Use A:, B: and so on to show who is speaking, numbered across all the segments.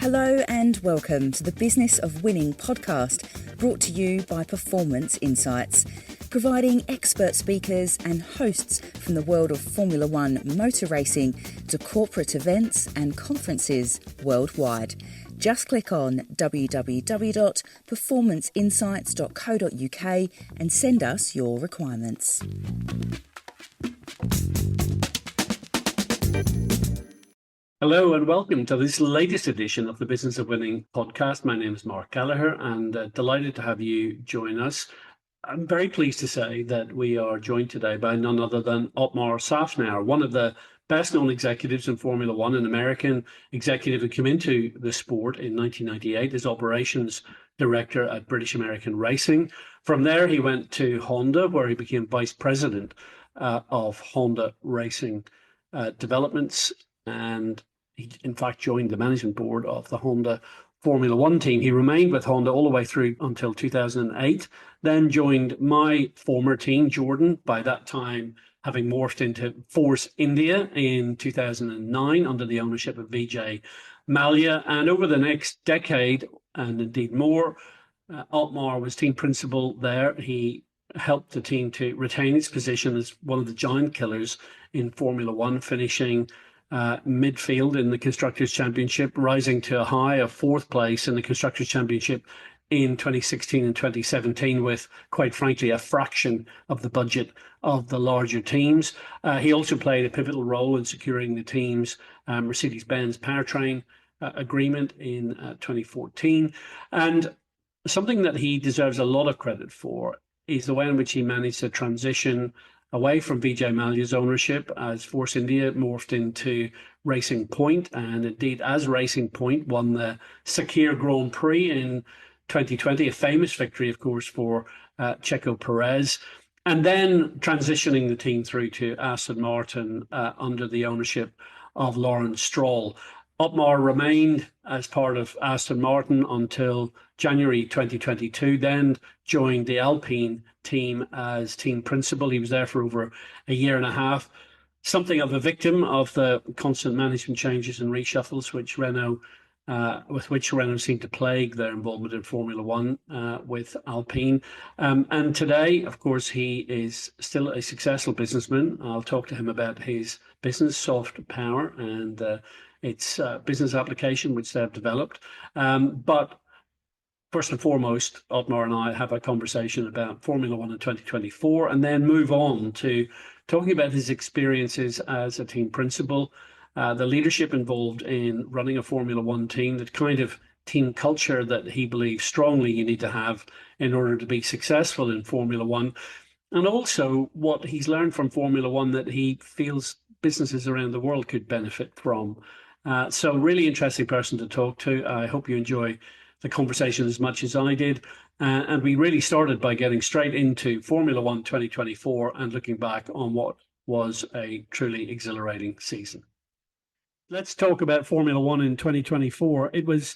A: Hello and welcome to the Business of Winning podcast, brought to you by Performance Insights, providing expert speakers and hosts from the world of Formula One motor racing to corporate events and conferences worldwide. Just click on www.performanceinsights.co.uk and send us your requirements.
B: Hello and welcome to this latest edition of the Business of Winning podcast. My name is Mark Gallagher and delighted to have you join us. I'm very pleased to say that we are joined today by none other than Otmar Szafnauer, one of the best known executives in Formula One, an American executive who came into the sport in 1998 as operations director at British American Racing. From there, he went to Honda, where he became vice president of Honda Racing Developments, and he, in fact, joined the management board of the Honda Formula One team. He remained with Honda all the way through until 2008, then joined my former team, Jordan, by that time having morphed into Force India in 2009 under the ownership of Vijay Mallya. And over the next decade, and indeed more, Otmar was team principal there. He helped the team to retain its position as one of the giant killers in Formula One, finishing midfield in the Constructors Championship, rising to a high of fourth place in the Constructors Championship in 2016 and 2017, with, quite frankly, a fraction of the budget of the larger teams. He also played a pivotal role in securing the team's Mercedes-Benz powertrain agreement in 2014. And something that he deserves a lot of credit for is the way in which he managed to transition away from Vijay Mallya's ownership as Force India morphed into Racing Point, and indeed as Racing Point won the Sakir Grand Prix in 2020, a famous victory, of course, for Checo Perez, and then transitioning the team through to Aston Martin under the ownership of Lawrence Stroll. Otmar remained as part of Aston Martin until January 2022, then joined the Alpine team as team principal. He was there for over a year and a half, something of a victim of the constant management changes and reshuffles which Renault seemed to plague their involvement in Formula One with Alpine. And today, of course, he is still a successful businessman. I'll talk to him about his business, Soft Power, and its business application which they've developed. But first and foremost, Otmar and I have a conversation about Formula One in 2024, and then move on to talking about his experiences as a team principal, the leadership involved in running a Formula One team, the kind of team culture that he believes strongly you need to have in order to be successful in Formula One, and also what he's learned from Formula One that he feels businesses around the world could benefit from. So really interesting person to talk to. I hope you enjoy the conversation as much as I did. And we really started by getting straight into Formula One 2024 and looking back on what was a truly exhilarating season. Let's talk about Formula One in 2024. It was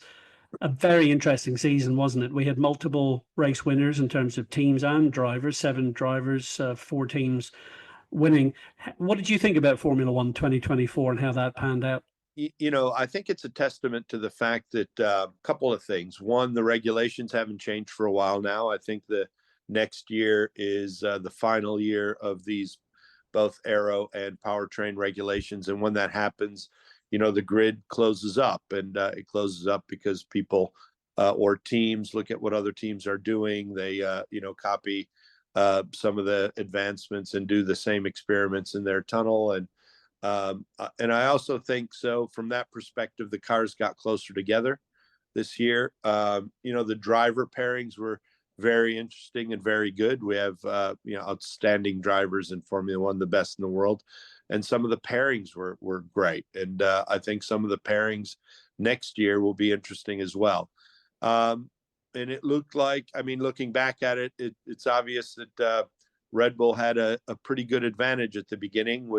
B: a very interesting season, wasn't it? We had multiple race winners in terms of teams and drivers, 7 drivers, 4 teams winning. What did you think about Formula One 2024 and how that panned out?
C: You know, I think it's a testament to the fact that a couple of things. One, the regulations haven't changed for a while now. I think the next year is the final year of these both aero and powertrain regulations. And when that happens, you know, the grid closes up, and it closes up because people or teams look at what other teams are doing. They, copy some of the advancements and do the same experiments in their tunnel. And I also think so from that perspective, the cars got closer together this year. The driver pairings were very interesting and very good. We have, outstanding drivers in Formula One, the best in the world. And some of the pairings were great. And I think some of the pairings next year will be interesting as well. And it looked like, looking back at it, it's obvious that Red Bull had a pretty good advantage at the beginning,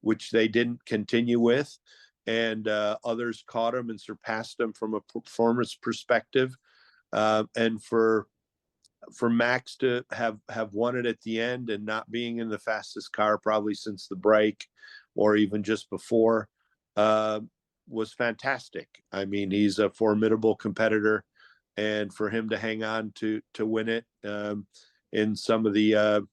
C: which they didn't continue with, and others caught them and surpassed them from a performance perspective. And for Max to have won it at the end and not being in the fastest car probably since the break or even just before, was fantastic. I mean, he's a formidable competitor, and for him to hang on to win it in some of the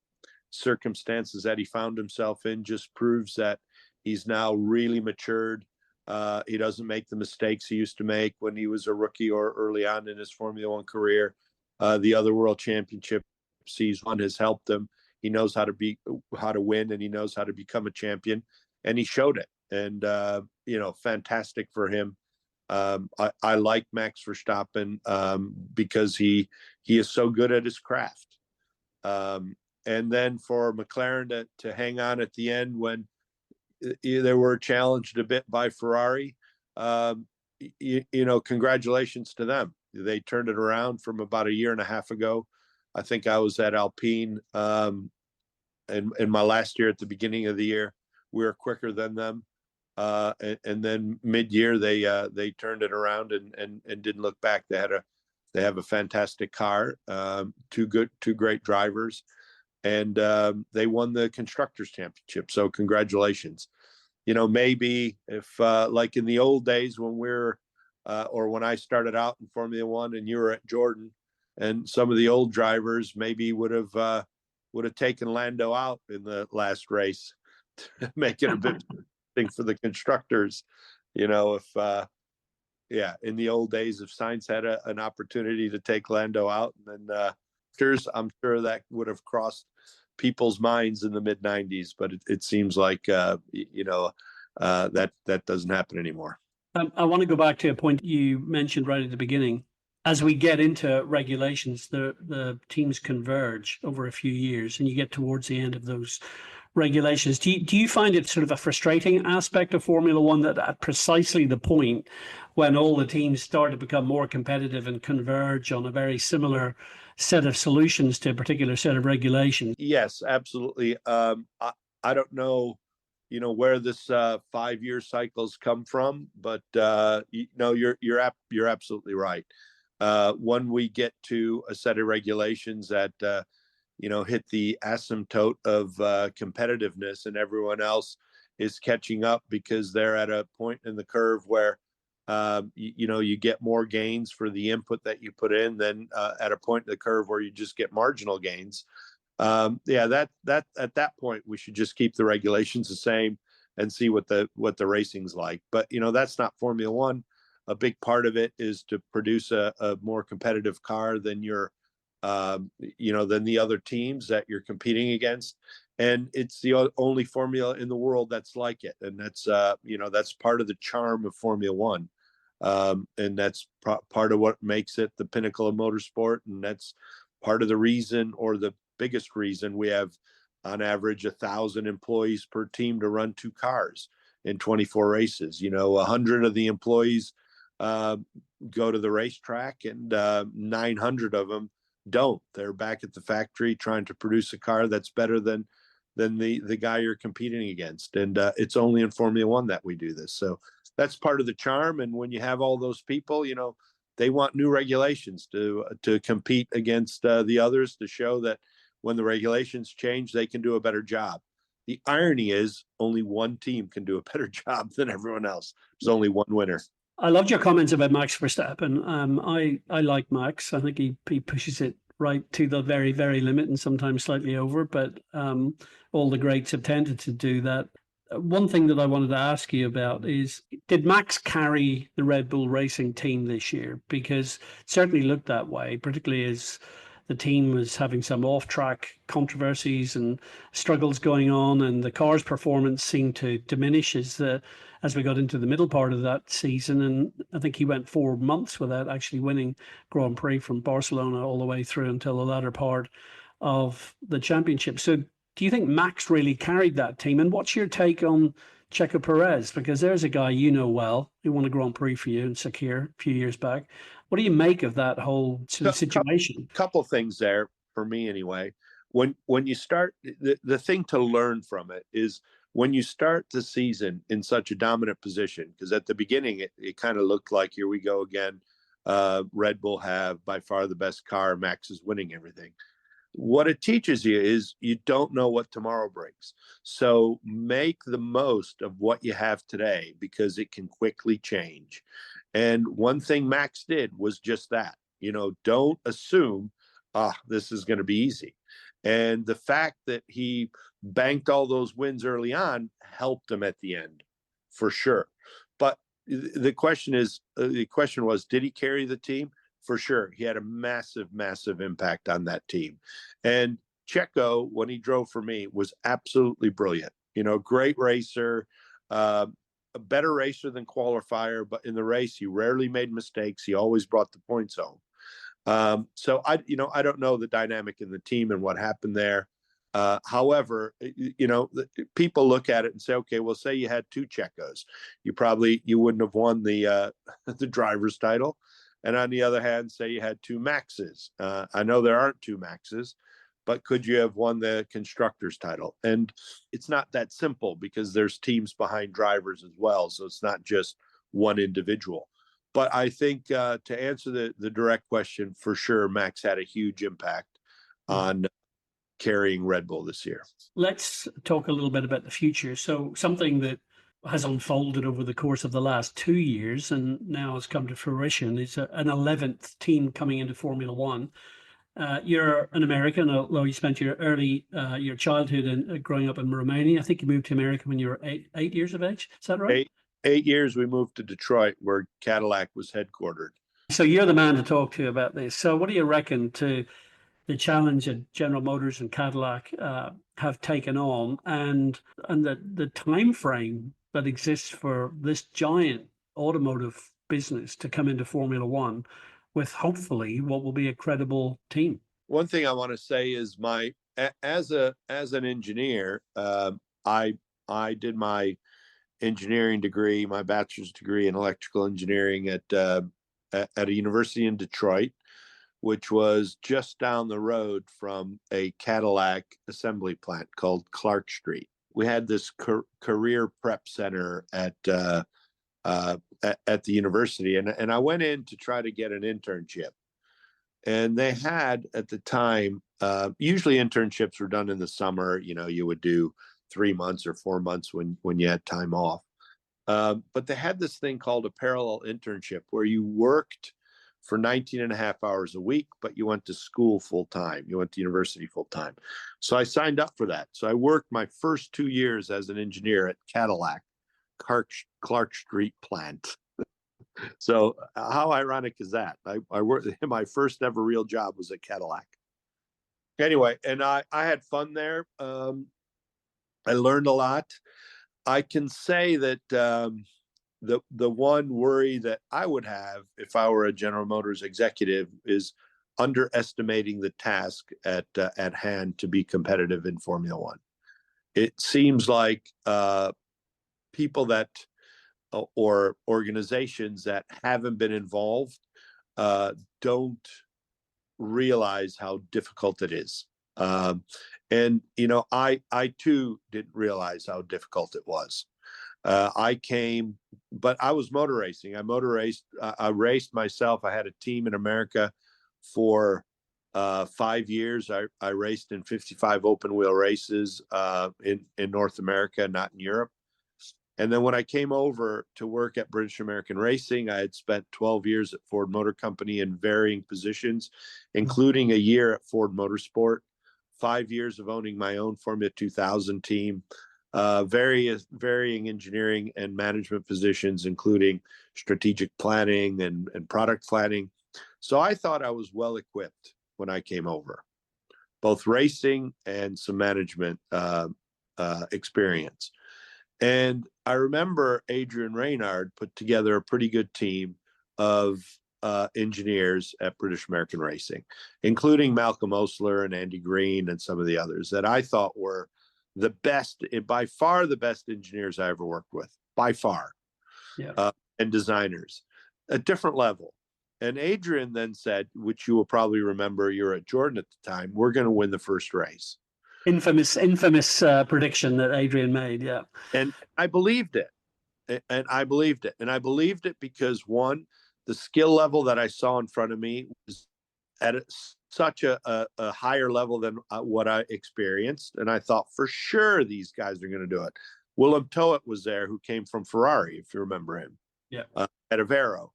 C: circumstances that he found himself in just proves that he's now really matured. He doesn't make the mistakes he used to make when he was a rookie or early on in his Formula One career. The other world championships he's won has helped him. He knows how to win, and he knows how to become a champion, and he showed it. And fantastic for him. I like Max Verstappen because he is so good at his craft. And then for McLaren to hang on at the end when they were challenged a bit by Ferrari, congratulations to them. They turned it around from about a year and a half ago. I think I was at Alpine in my last year at the beginning of the year. We were quicker than them. And then mid-year they turned it around and didn't look back. They have a fantastic car, two great drivers, and they won the Constructors Championship. So congratulations. Maybe if like in the old days when or when I started out in Formula One and you were at Jordan, and some of the old drivers maybe would have taken Lando out in the last race to make it a bit for the constructors. If in the old days, if Sainz had an opportunity to take Lando out, and then I'm sure that would have crossed people's minds in the mid 90s, but it seems like that doesn't happen anymore.
B: I want to go back to a point you mentioned right at the beginning. As we get into regulations, the teams converge over a few years, and you get towards the end of those regulations. Do you find it sort of a frustrating aspect of Formula One that at precisely the point when all the teams start to become more competitive and converge on a very similar set of solutions to a particular set of regulations?
C: Yes, absolutely. I don't know, where this 5-year cycles come from, but you're absolutely right. When we get to a set of regulations that hit the asymptote of competitiveness, and everyone else is catching up because they're at a point in the curve where you get more gains for the input that you put in than at a point in the curve where you just get marginal gains. That at that point we should just keep the regulations the same and see what the racing's like. But that's not Formula One. A big part of it is to produce a more competitive car than than the other teams that you're competing against. And it's the only formula in the world that's like it. And that's, that's part of the charm of Formula One. And that's part of what makes it the pinnacle of motorsport. And that's part of the reason, or the biggest reason, we have on average 1,000 employees per team to run 2 cars in 24 races. 100 of the employees go to the racetrack, and 900 of them don't. They're back at the factory trying to produce a car that's better than the guy you're competing against. And it's only in Formula One that we do this. So that's part of the charm. And when you have all those people, they want new regulations to compete against the others, to show that when the regulations change, they can do a better job. The irony is only one team can do a better job than everyone else. There's only one winner.
B: I loved your comments about Max Verstappen. I like Max. I think he pushes it right to the very, very limit, and sometimes slightly over, but all the greats have tended to do that. One thing that I wanted to ask you about is, did Max carry the Red Bull Racing team this year? Because it certainly looked that way, particularly as the team was having some off-track controversies and struggles going on, and the car's performance seemed to diminish as we got into the middle part of that season. And I think he went 4 months without actually winning Grand Prix, from Barcelona all the way through until the latter part of the championship. So do you think Max really carried that team? And what's your take on Checo Perez? Because there's a guy well who won a Grand Prix for you in Sakir a few years back. What do you make of that whole sort of situation?
C: Couple things there for me anyway. When you start, the thing to learn from it is, when you start the season in such a dominant position, because at the beginning it kind of looked like, here we go again. Red Bull have by far the best car. Max is winning everything. what it teaches you is you don't know what tomorrow brings. So make the most of what you have today because it can quickly change. And one thing Max did was just that. Don't assume, this is going to be easy. And the fact that he banked all those wins early on helped him at the end, for sure. But the question was, did he carry the team? For sure. He had a massive, massive impact on that team. And Checo, when he drove for me, was absolutely brilliant. Great racer, a better racer than qualifier, but in the race, he rarely made mistakes. He always brought the points home. So I don't know the dynamic in the team and what happened there. However, people look at it and say, okay, well, say you had two Checos, you wouldn't have won the driver's title. And on the other hand, say you had two Maxes. I know there aren't two Maxes, but could you have won the Constructors title? And it's not that simple because there's teams behind drivers as well. So it's not just one individual. But I think to answer the direct question, for sure, Max had a huge impact on carrying Red Bull this year. Let's
B: talk a little bit about the future. So something that has unfolded over the course of the last 2 years and now has come to fruition is an 11th team coming into Formula One. You're an American, although you spent your childhood and growing up in Romania. I think you moved to America when you were eight years of age. Is that right?
C: 8 years we moved to Detroit, where Cadillac was headquartered.
B: So you're the man to talk to about this. So what do you reckon to the challenge that General Motors and Cadillac have taken on, and the time frame that exists for this giant automotive business to come into Formula One with hopefully what will be a credible team?
C: One thing I want to say is as an engineer, I did my engineering degree, my bachelor's degree in electrical engineering at a university in Detroit, which was just down the road from a Cadillac assembly plant called Clark Street. We had this career prep center at the university, and I went in to try to get an internship. And they had at the time, usually internships were done in the summer. You would do 3 months or 4 months when you had time off. But they had this thing called a parallel internship where you worked for 19 and a half hours a week, but you went to school full time. You went to university full time. So I signed up for that. So I worked my first 2 years as an engineer at Cadillac, Clark Street plant. So how ironic is that? I worked, my first ever real job was at Cadillac. Anyway, and I had fun there. I learned a lot. I can say that the one worry that I would have if I were a General Motors executive is underestimating the task at hand to be competitive in Formula One. It seems like people that or organizations that haven't been involved don't realize how difficult it is. And I too didn't realize how difficult it was. But I was motor racing. I raced myself. I had a team in America for 5 years. I raced in 55 open wheel races in North America, not in Europe. And then when I came over to work at British American Racing, I had spent 12 years at Ford Motor Company in varying positions, including a year at Ford Motorsport, 5 years of owning my own Formula 2000 team, varying engineering and management positions, including strategic planning and product planning. So I thought I was well equipped when I came over, both racing and some management experience. And I remember Adrian Reynard put together a pretty good team of engineers at British American Racing, including Malcolm Osler and Andy Green and some of the others that I thought were the best, by far the best engineers I ever worked with, by far, and designers, a different level. And Adrian then said, which you will probably remember, you're at Jordan at the time, we're going to win the first race.
B: Infamous prediction that Adrian made, yeah.
C: And I believed it. And I believed it because, one, the skill level that I saw in front of me was at such a higher level than what I experienced. And I thought for sure these guys are going to do it. Willem Toet was there, who came from Ferrari, if you remember him.
B: Yeah.
C: At Avero.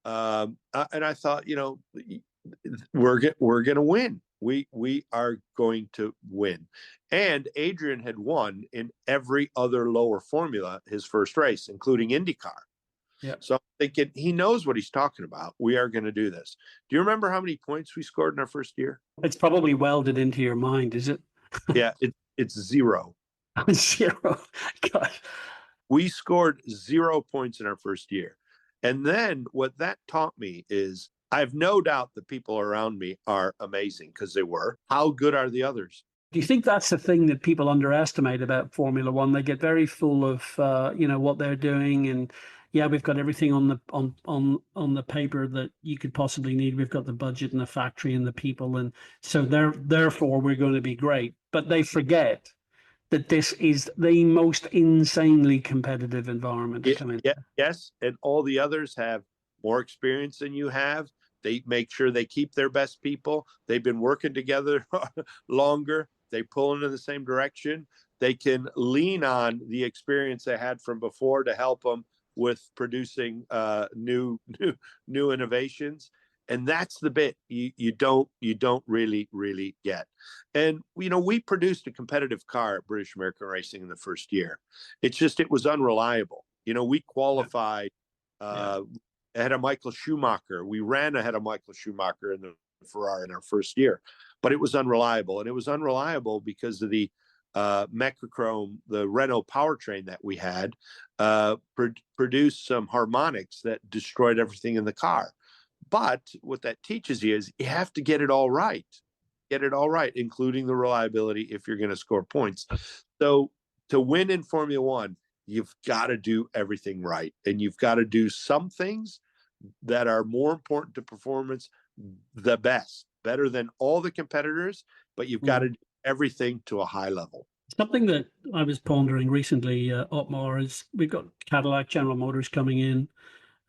C: And I thought, we're going to win. We are going to win. And Adrian had won in every other lower formula his first race, including IndyCar.
B: Yeah.
C: So I'm thinking he knows what he's talking about. We are going to do this. Do you remember how many points we scored in our first year?
B: It's probably welded into your mind, is it?
C: Yeah, it's 0.
B: 0. God.
C: We scored 0 points in our first year. And then what that taught me is I have no doubt the people around me are amazing, because they were. How good are the others?
B: Do you think that's the thing that people underestimate about Formula One? They get very full of what they're doing, and yeah, we've got everything on the paper that you could possibly need. We've got the budget and the factory and the people, and so therefore we're going to be great. But they forget that this is the most insanely competitive environment to come in.
C: Yes, and all the others have more experience than you have. They make sure they keep their best people. They've been working together longer. They pull in the same direction. They can lean on the experience they had from before to help them with producing new innovations. And that's the bit you don't really get. And we produced a competitive car at British American Racing in the first year. It's just it was unreliable. We qualified ahead of Michael Schumacher. We ran ahead of Michael Schumacher in the Ferrari in our first year, but it was unreliable. And it was unreliable because of the Mechachrome, the Renault powertrain that we had, produced some harmonics that destroyed everything in the car. But what that teaches you is you have to get it all right. Get it all right, including the reliability if you're going to score points. So to win in Formula One, you've got to do everything right. And you've got to do some things that are more important to performance the best, better than all the competitors, but you've got to do everything to a high level.
B: Something that I was pondering recently, Otmar, is we've got Cadillac, General Motors coming in.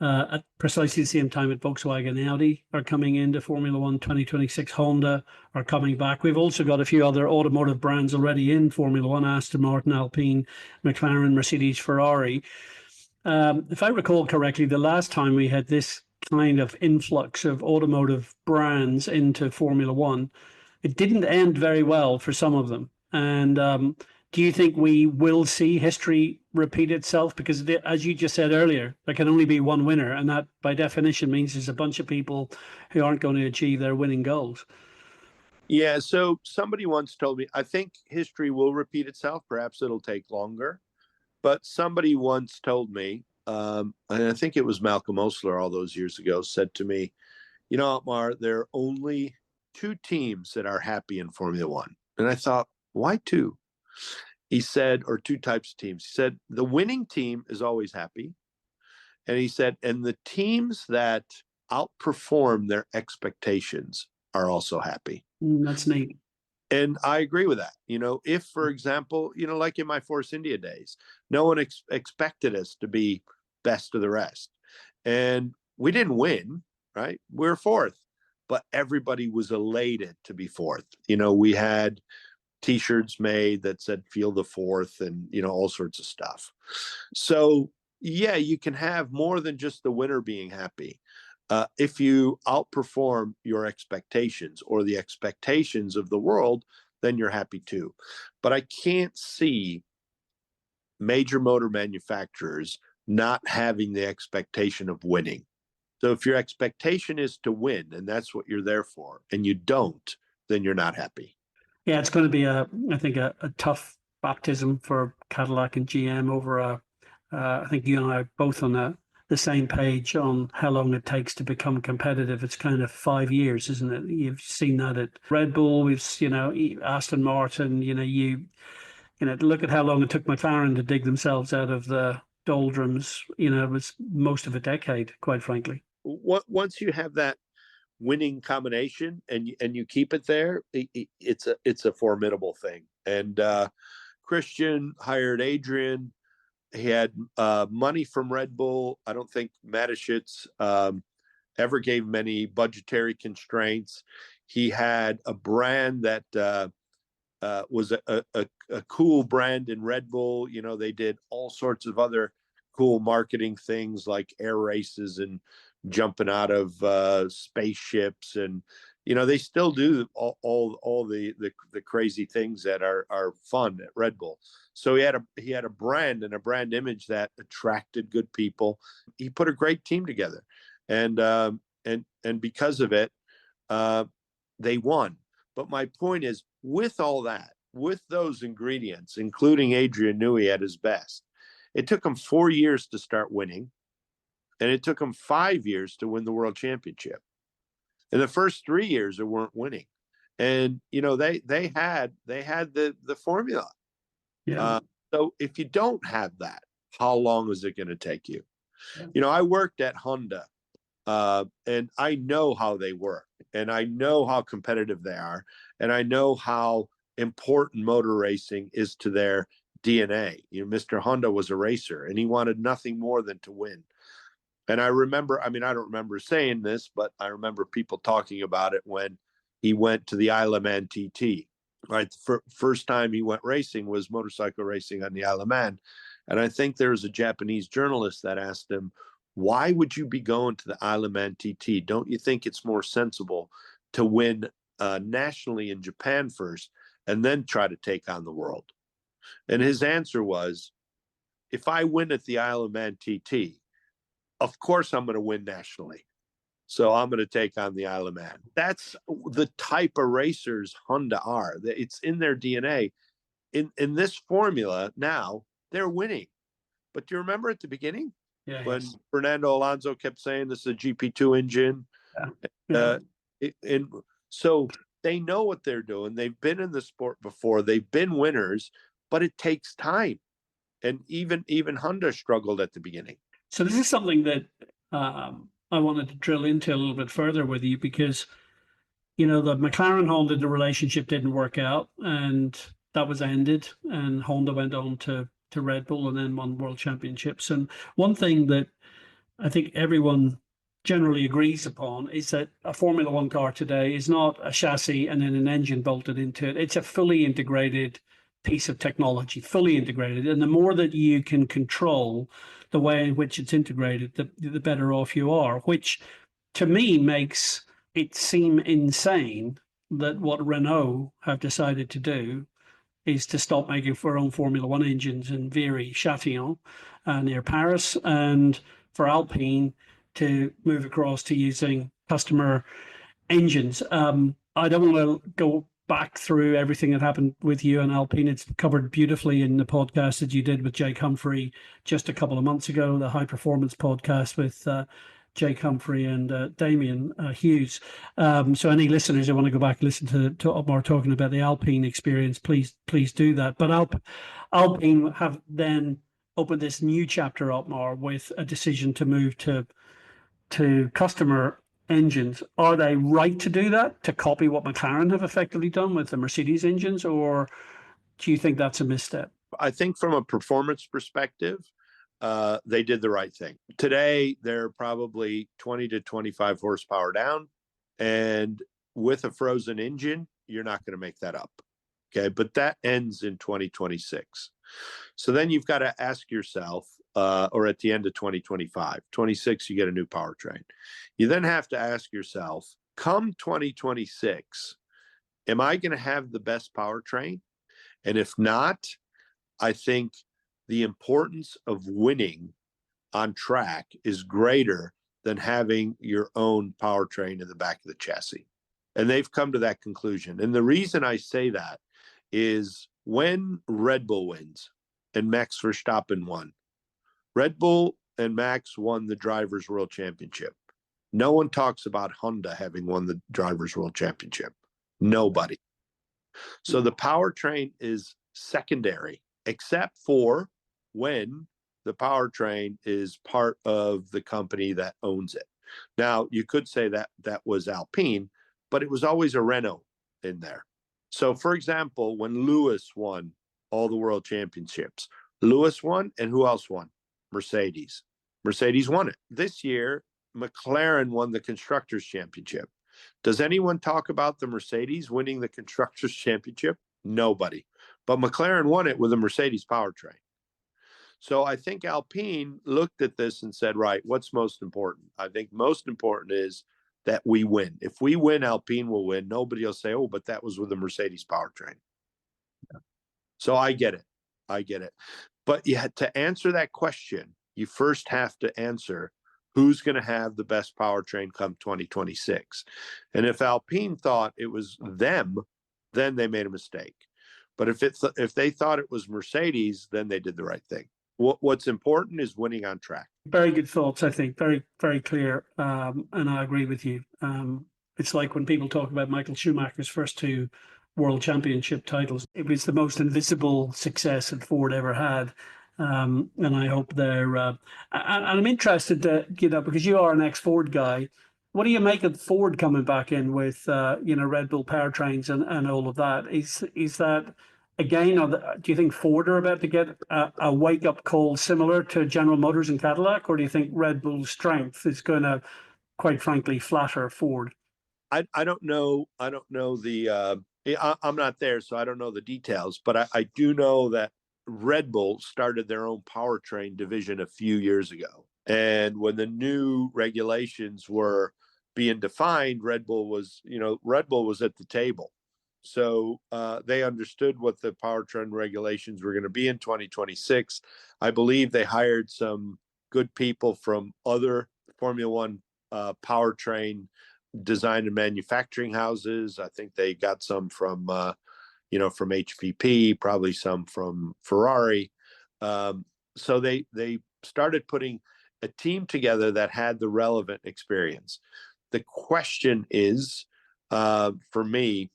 B: At precisely the same time that Volkswagen and Audi are coming into Formula One 2026, Honda are coming back. We've also got a few other automotive brands already in Formula One: Aston Martin, Alpine, McLaren, Mercedes, Ferrari. If I recall correctly, the last time we had this kind of influx of automotive brands into Formula One, it didn't end very well for some of them. And do you think we will see history repeat itself? Because as you just said earlier, there can only be one winner. And that by definition means there's a bunch of people who aren't going to achieve their winning goals.
C: Yeah. So somebody once told me, I think history will repeat itself. Perhaps it'll take longer. But somebody once told me, and I think it was Malcolm Osler all those years ago, said to me, Otmar, there are only 2 teams that are happy in Formula One. And I thought, why 2? He said, or 2 types of teams. He said, the winning team is always happy. And he said, and the teams that outperform their expectations are also happy.
B: That's neat.
C: And I agree with that. If, for example, like in my Force India days, no one expected us to be best of the rest. And we didn't win, right? We were 4th, but everybody was elated to be 4th. We had T-shirts made that said "Feel the 4th" and all sorts of stuff. So yeah, you can have more than just the winner being happy. If you outperform your expectations or the expectations of the world, then you're happy too. But I can't see major motor manufacturers not having the expectation of winning. So if your expectation is to win, and that's what you're there for, and you don't, then you're not happy.
B: Yeah, it's going to be I think a tough baptism for Cadillac and GM over I think you and I are both on the same page on how long it takes to become competitive. It's kind of 5 years, isn't it? You've seen that at Red Bull. We've, Aston Martin, look at how long it took McLaren to dig themselves out of the doldrums. It was most of a decade, quite frankly.
C: Once you have that winning combination and you keep it there, it's a formidable thing. And Christian hired Adrian. He had money from Red Bull. I don't think Mateschitz ever gave him any budgetary constraints. He had a brand that was a cool brand in Red Bull. You know, they did all sorts of other cool marketing things like air races and jumping out of spaceships, and you know, they still do all the crazy things that are fun at Red Bull. So he had a brand and a brand image that attracted good people. He put a great team together, and because of it, they won. But my point is, with all that, with those ingredients, including Adrian Newey at his best, it took him 4 years to start winning, and it took him 5 years to win the world championship. In the first 3 years, they weren't winning, and you know, they had the formula.
B: Yeah.
C: So if you don't have that, how long is it going to take you? Yeah. You know, I worked at Honda, and I know how they work, and I know how competitive they are, and I know how important motor racing is to their DNA. You know, Mr. Honda was a racer, and he wanted nothing more than to win. And I remember, I mean, I don't remember saying this, but I remember people talking about it when he went to the Isle of Man TT. Right, the first time he went racing was motorcycle racing on the Isle of Man. And I think there was a Japanese journalist that asked him, why would you be going to the Isle of Man TT? Don't you think it's more sensible to win nationally in Japan first and then try to take on the world? And his answer was, if I win at the Isle of Man TT, of course I'm going to win nationally. So I'm going to take on the Isle of Man. That's the type of racers Honda are. It's in their DNA. In this formula now, they're winning. But do you remember at the beginning when Fernando Alonso kept saying this is a GP2 engine? Yeah. And so they know what they're doing. They've been in the sport before. They've been winners, but it takes time. And even Honda struggled at the beginning.
B: So this is something that I wanted to drill into a little bit further with you, because, you know, the McLaren Honda, the relationship didn't work out, and that was ended, and Honda went on to Red Bull and then won world championships. And one thing that I think everyone generally agrees upon is that a Formula One car today is not a chassis and then an engine bolted into it. It's a fully integrated piece of technology, fully integrated. And the more that you can control the way in which it's integrated, the better off you are, which to me makes it seem insane that what Renault have decided to do is to stop making their own Formula One engines in Viry-Châtillon near Paris, and for Alpine to move across to using customer engines. I don't want to go back through everything that happened with you and Alpine. It's covered beautifully in the podcast that you did with Jake Humphrey just a couple of months ago, the High Performance podcast with Jake Humphrey and Damien Hughes. So any listeners who want to go back and listen to Otmar talking about the Alpine experience, please do that. But Alpine have then opened this new chapter, Otmar, with a decision to move to customer engines. Are they right to do that, to copy what McLaren have effectively done with the Mercedes engines, or do you think that's a misstep?
C: I think from a performance perspective, they did the right thing. Today, they're probably 20 to 25 horsepower down, and with a frozen engine, you're not going to make that up. Okay, but that ends in 2026. So then you've got to ask yourself, or at the end of 2025, 26, you get a new powertrain. You then have to ask yourself, come 2026, am I going to have the best powertrain? And if not, I think the importance of winning on track is greater than having your own powertrain in the back of the chassis. And they've come to that conclusion. And the reason I say that is when Red Bull wins and Max Verstappen won, Red Bull and Max won the Drivers' World Championship. No one talks about Honda having won the Drivers' World Championship. Nobody. So the powertrain is secondary, except for when the powertrain is part of the company that owns it. Now, you could say that that was Alpine, but it was always a Renault in there. So, for example, when Lewis won all the world championships, Lewis won, and who else won? Mercedes. Mercedes won it. This year, McLaren won the Constructors Championship. Does anyone talk about the Mercedes winning the Constructors Championship? Nobody. But McLaren won it with a Mercedes powertrain. So I think Alpine looked at this and said, right, what's most important? I think most important is that we win. If we win, Alpine will win. Nobody will say, oh, but that was with a Mercedes powertrain. Yeah. So I get it. I get it. But you had to answer that question. You first have to answer who's going to have the best powertrain come 2026. And if Alpine thought it was them, then they made a mistake. But if they thought it was Mercedes, then they did the right thing. What's important is winning on track.
B: Very good thoughts, I think. Very, very clear. And I agree with you. It's like when people talk about Michael Schumacher's first two world championship titles. It was the most invisible success that Ford ever had. And I hope they're... and I'm interested, because you are an ex-Ford guy. What do you make of Ford coming back in with, Red Bull powertrains and all of that? Is that... Again, do you think Ford are about to get a wake-up call similar to General Motors and Cadillac, or do you think Red Bull's strength is going to, quite frankly, flatter Ford?
C: I don't know. I don't know I'm not there, so I don't know the details. But I do know that Red Bull started their own powertrain division a few years ago. And when the new regulations were being defined, Red Bull was at the table. So they understood what the powertrain regulations were going to be in 2026. I believe they hired some good people from other Formula One powertrain design and manufacturing houses. I think they got some from HVP, probably some from Ferrari. So they started putting a team together that had the relevant experience. The question is, for me,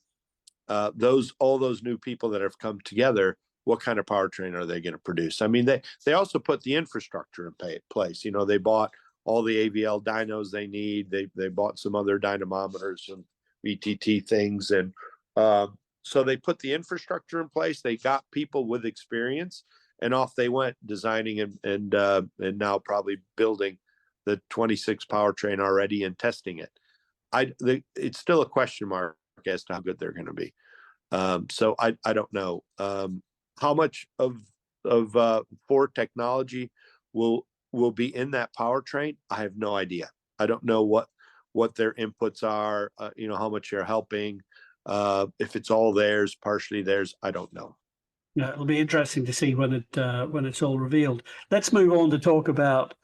C: all those new people that have come together, what kind of powertrain are they going to produce? I mean, they also put the infrastructure in place. They bought all the AVL dynos they need. They bought some other dynamometers, some VTT things, and so they put the infrastructure in place. They got people with experience, and off they went, designing and now probably building the 26 powertrain already and testing it. It's still a question mark as to how good they're going to be. So I don't know how much of Ford technology will be in that powertrain. I have no idea. I don't know what their inputs are. How much they're helping. If it's all theirs, partially theirs, I don't know.
B: Yeah, it'll be interesting to see when it's all revealed. Let's move on to talk about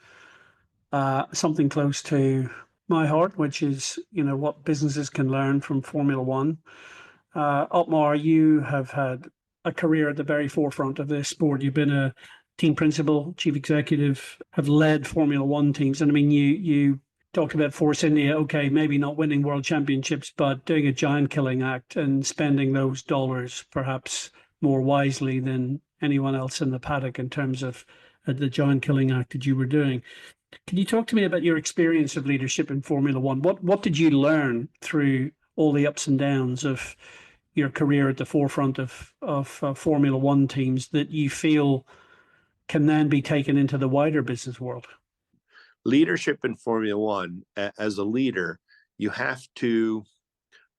B: something close to my heart, which is what businesses can learn from Formula One. Otmar, you have had a career at the very forefront of this sport. You've been a team principal, chief executive, have led Formula One teams. And I mean, you talked about Force India, okay, maybe not winning world championships, but doing a giant killing act and spending those dollars perhaps more wisely than anyone else in the paddock in terms of the giant killing act that you were doing. Can you talk to me about your experience of leadership in Formula One? What did you learn through all the ups and downs of your career at the forefront of Formula One teams that you feel can then be taken into the wider business world?
C: Leadership in Formula One, as a leader, you have to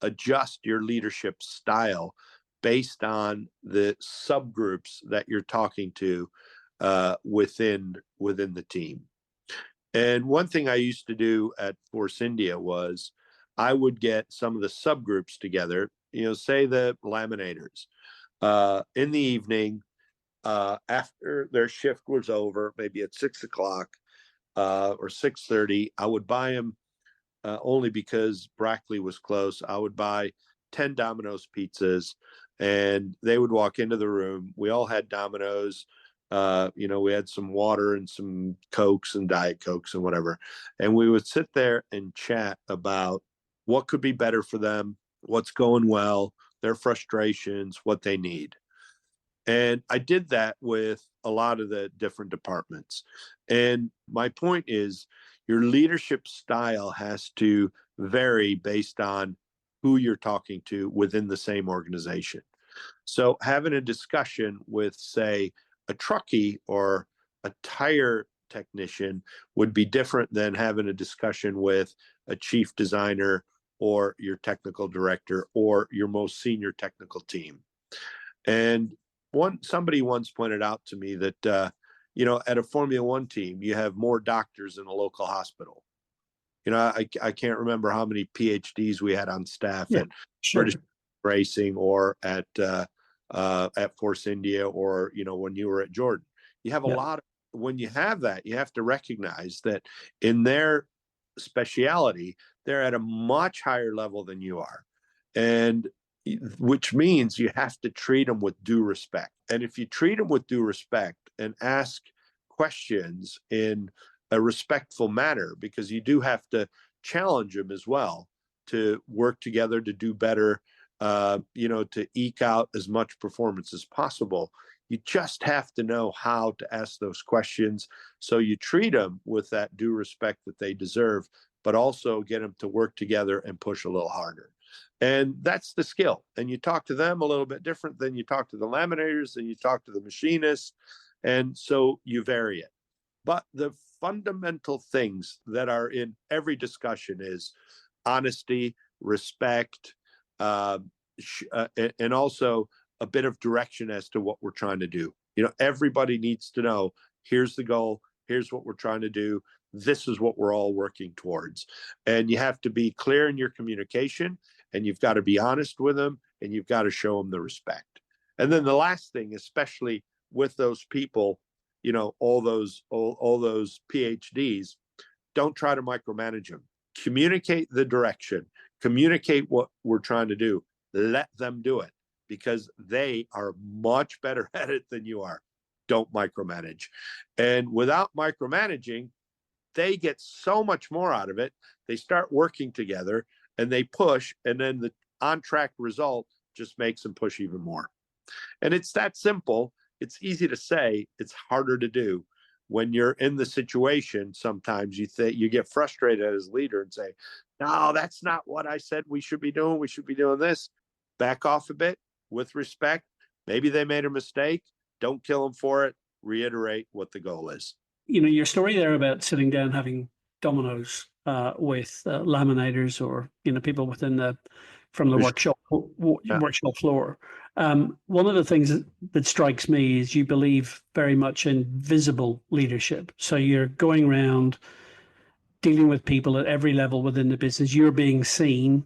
C: adjust your leadership style based on the subgroups that you're talking to within the team. And one thing I used to do at Force India was I would get some of the subgroups together, say the laminators, in the evening, after their shift was over, maybe at 6 o'clock or 6:30, I would buy them only because Brackley was close. I would buy 10 Domino's pizzas, and they would walk into the room. We all had Domino's. We had some water and some Cokes and Diet Cokes and whatever. And we would sit there and chat about what could be better for them, what's going well, their frustrations, what they need. And I did that with a lot of the different departments. And my point is, your leadership style has to vary based on who you're talking to within the same organization. So having a discussion with, say, a truckie or a tire technician would be different than having a discussion with a chief designer or your technical director or your most senior technical team. And somebody once pointed out to me that, at a Formula One team, you have more doctors in a local hospital. I can't remember how many PhDs we had on staff at British Racing or at Force India, or when you were at Jordan. You have a lot of, when you have that, you have to recognize that in their speciality, they're at a much higher level than you are, and which means you have to treat them with due respect. And if you treat them with due respect and ask questions in a respectful manner, because you do have to challenge them as well to work together to do better, to eke out as much performance as possible. You just have to know how to ask those questions. So you treat them with that due respect that they deserve, but also get them to work together and push a little harder. And that's the skill. And you talk to them a little bit different than you talk to the laminators, and you talk to the machinists. And so you vary it. But the fundamental things that are in every discussion is honesty, respect, and also a bit of direction as to what we're trying to do. Everybody needs to know, here's the goal, here's what we're trying to do, this is what we're all working towards. And you have to be clear in your communication, and you've got to be honest with them, and you've got to show them the respect. And then the last thing, especially with those people, all those PhDs, don't try to micromanage them. Communicate the direction, communicate what we're trying to do, let them do it, because they are much better at it than you are. Don't micromanage. And without micromanaging, they get so much more out of it. They start working together and they push, and then the on-track result just makes them push even more. And it's that simple. It's easy to say, it's harder to do. When you're in the situation, sometimes you get frustrated as leader and say, no, that's not what I said we should be doing. We should be doing this. Back off a bit with respect. Maybe they made a mistake. Don't kill them for it. Reiterate what the goal is.
B: Your story there about sitting down, having dominoes with laminators or people within from the workshop floor. One of the things that strikes me is you believe very much in visible leadership. So you're going around dealing with people at every level within the business. You're being seen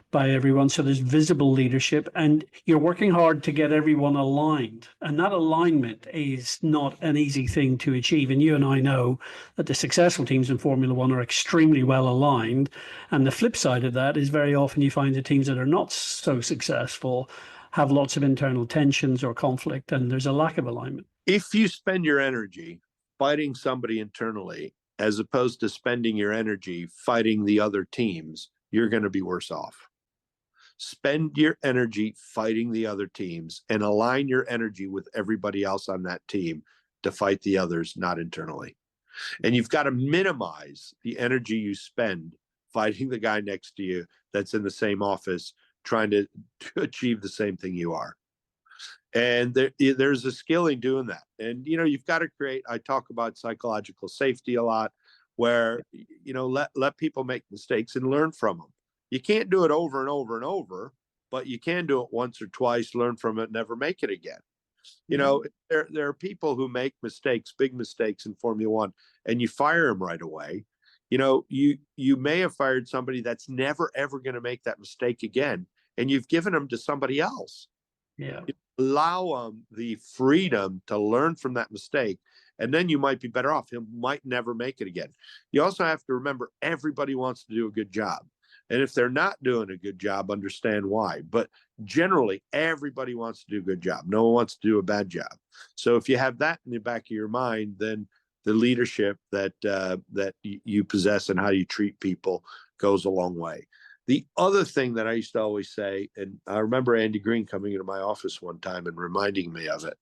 B: by everyone. So there's visible leadership, and you're working hard to get everyone aligned. And that alignment is not an easy thing to achieve. And you and I know that the successful teams in Formula One are extremely well aligned. And the flip side of that is very often you find the teams that are not so successful have lots of internal tensions or conflict, and there's a lack of alignment.
C: If you spend your energy fighting somebody internally, as opposed to spending your energy fighting the other teams, you're going to be worse off. Spend your energy fighting the other teams and align your energy with everybody else on that team to fight the others, not internally. And you've got to minimize the energy you spend fighting the guy next to you that's in the same office trying to achieve the same thing you are. And there's a skill in doing that. And, you've got to create, I talk about psychological safety a lot, where, let people make mistakes and learn from them. You can't do it over and over and over, but you can do it once or twice, learn from it, never make it again. There are people who make mistakes, big mistakes in Formula One, and you fire them right away. You may have fired somebody that's never, ever going to make that mistake again, and you've given them to somebody else.
B: Yeah.
C: Allow them the freedom to learn from that mistake, and then you might be better off. He might never make it again. You also have to remember, everybody wants to do a good job. And if they're not doing a good job, understand why. But generally, everybody wants to do a good job. No one wants to do a bad job. So if you have that in the back of your mind, then the leadership that you possess and how you treat people goes a long way. The other thing that I used to always say, and I remember Andy Green coming into my office one time and reminding me of it,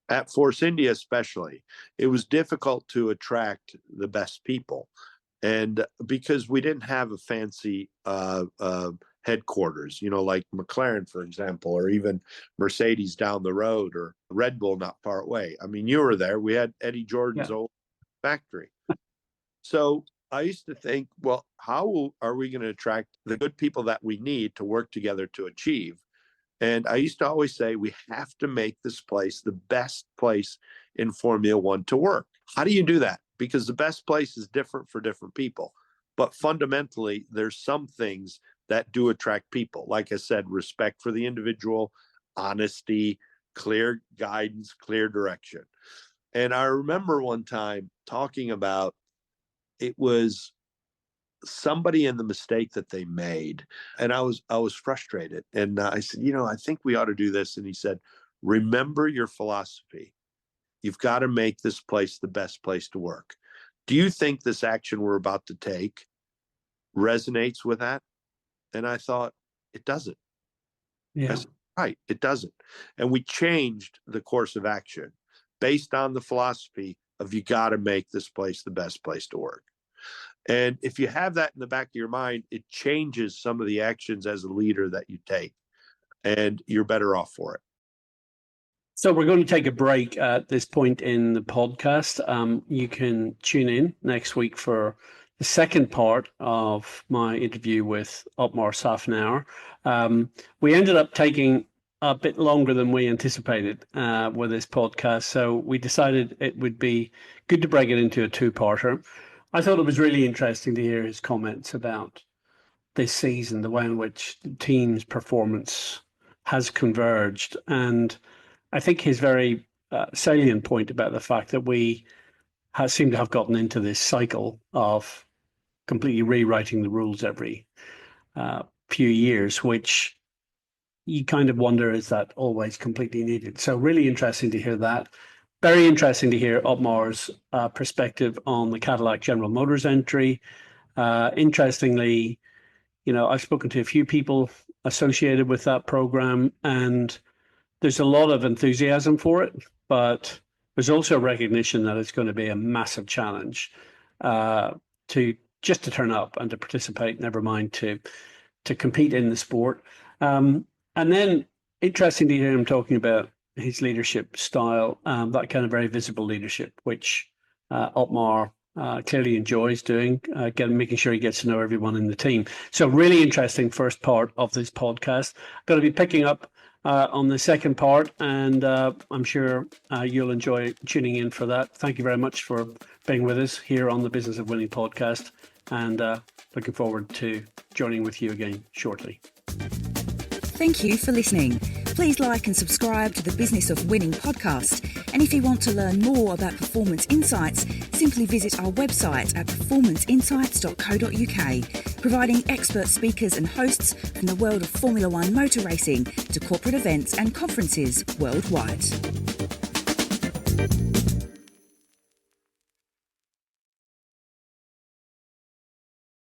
C: at Force India especially, it was difficult to attract the best people. And because we didn't have a fancy headquarters, like McLaren, for example, or even Mercedes down the road, or Red Bull not far away. I mean, you were there. We had Eddie Jordan's old factory. So I used to think, well, how are we going to attract the good people that we need to work together to achieve? And I used to always say, we have to make this place the best place in Formula One to work. How do you do that? Because the best place is different for different people. But fundamentally, there's some things that do attract people. Like I said, respect for the individual, honesty, clear guidance, clear direction. And I remember one time talking about, it was somebody in the mistake that they made. And I was frustrated. And I said, I think we ought to do this. And he said, remember your philosophy. You've got to make this place the best place to work. Do you think this action we're about to take resonates with that? And I thought, it doesn't.
B: Yeah.
C: I said, right, it doesn't. And we changed the course of action based on the philosophy of, you got to make this place the best place to work. And if you have that in the back of your mind, it changes some of the actions as a leader that you take, and you're better off for it.
B: So we're going to take a break at this point in the podcast. You can tune in next week for the second part of my interview with Otmar Szafnauer. We ended up taking a bit longer than we anticipated with this podcast, so we decided it would be good to break it into a two-parter. I thought it was really interesting to hear his comments about this season, the way in which the team's performance has converged, and I think his very salient point about the fact that we seem to have gotten into this cycle of completely rewriting the rules every few years, which you kind of wonder, is that always completely needed? So really interesting to hear that. Very interesting to hear Otmar's perspective on the Cadillac General Motors entry. Interestingly, I've spoken to a few people associated with that program, and there's a lot of enthusiasm for it, but there's also a recognition that it's going to be a massive challenge to turn up and to participate, never mind to compete in the sport. And then interesting to hear him talking about his leadership style, that kind of very visible leadership, which Otmar clearly enjoys doing, making sure he gets to know everyone in the team. So really interesting first part of this podcast. Going to be picking up on the second part, and I'm sure you'll enjoy tuning in for that. Thank you very much for being with us here on the Business of Winning podcast, and looking forward to joining with you again shortly.
A: Thank you for listening. Please like and subscribe to the Business of Winning podcast. And if you want to learn more about Performance Insights, simply visit our website at performanceinsights.co.uk, providing expert speakers and hosts from the world of Formula One motor racing to corporate events and conferences worldwide.